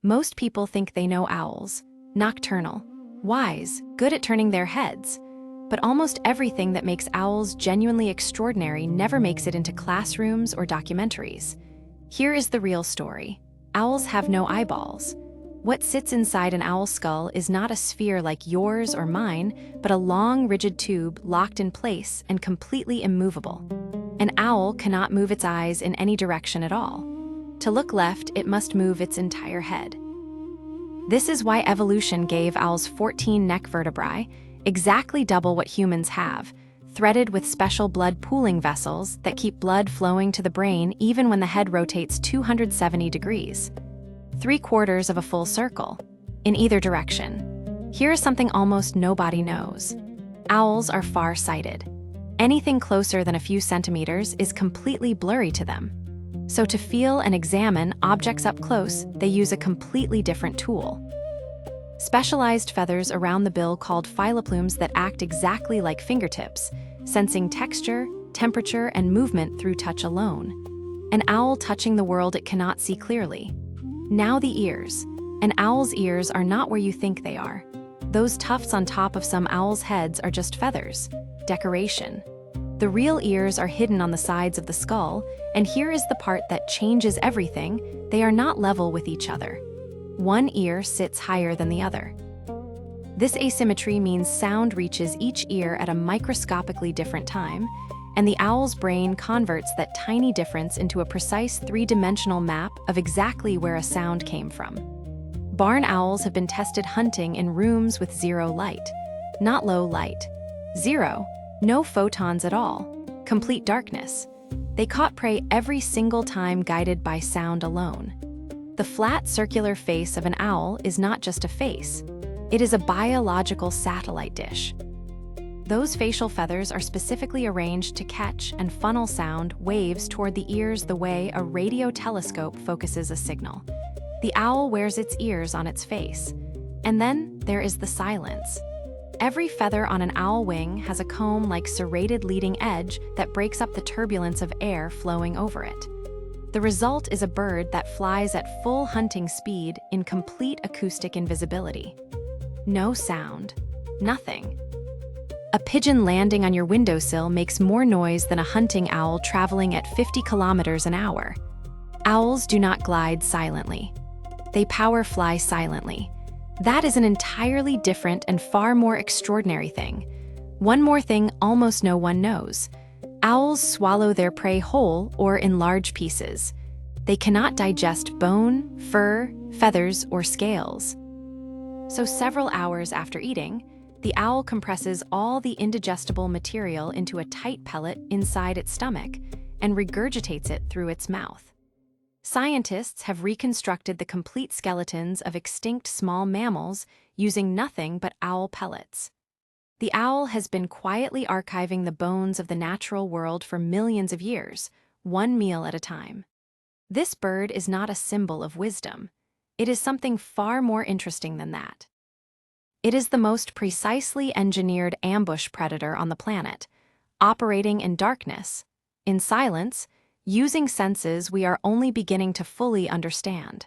Most people think they know owls. Nocturnal, wise, good at turning their heads. But almost everything that makes owls genuinely extraordinary never makes it into classrooms or documentaries. Here is the real story. Owls have no eyeballs. What sits inside an owl's skull is not a sphere like yours or mine, but a long, rigid tube locked in place and completely immovable. An owl cannot move its eyes in any direction at all. To look left, it must move its entire head. This is why evolution gave owls 14 neck vertebrae, exactly double what humans have, threaded with special blood pooling vessels that keep blood flowing to the brain even when the head rotates 270 degrees. 3/4 of a full circle, in either direction. Here is something almost nobody knows. Owls are far-sighted. Anything closer than a few centimeters is completely blurry to them. So to feel and examine objects up close, they use a completely different tool. Specialized feathers around the bill called filoplumes that act exactly like fingertips, sensing texture, temperature, and movement through touch alone. An owl touching the world it cannot see clearly. Now the ears. An owl's ears are not where you think they are. Those tufts on top of some owls' heads are just feathers, decoration. The real ears are hidden on the sides of the skull, and here is the part that changes everything: they are not level with each other. One ear sits higher than the other. This asymmetry means sound reaches each ear at a microscopically different time, and the owl's brain converts that tiny difference into a precise three-dimensional map of exactly where a sound came from. Barn owls have been tested hunting in rooms with zero light. Not low light. Zero. No photons at all. Complete darkness. They caught prey every single time guided by sound alone. The flat circular face of an owl is not just a face. It is a biological satellite dish. Those facial feathers are specifically arranged to catch and funnel sound waves toward the ears the way a radio telescope focuses a signal. The owl wears its ears on its face. And then there is the silence. Every feather on an owl wing has a comb-like serrated leading edge that breaks up the turbulence of air flowing over it. The result is a bird that flies at full hunting speed in complete acoustic invisibility. No sound. Nothing. A pigeon landing on your windowsill makes more noise than a hunting owl traveling at 50 kilometers an hour. Owls do not glide silently. They power fly silently. That is an entirely different and far more extraordinary thing. One more thing almost no one knows. Owls swallow their prey whole or in large pieces. They cannot digest bone, fur, feathers, or scales. So several hours after eating, the owl compresses all the indigestible material into a tight pellet inside its stomach and regurgitates it through its mouth. Scientists have reconstructed the complete skeletons of extinct small mammals using nothing but owl pellets. The owl has been quietly archiving the bones of the natural world for millions of years, one meal at a time. This bird is not a symbol of wisdom. It is something far more interesting than that. It is the most precisely engineered ambush predator on the planet, operating in darkness, in silence, using senses we are only beginning to fully understand.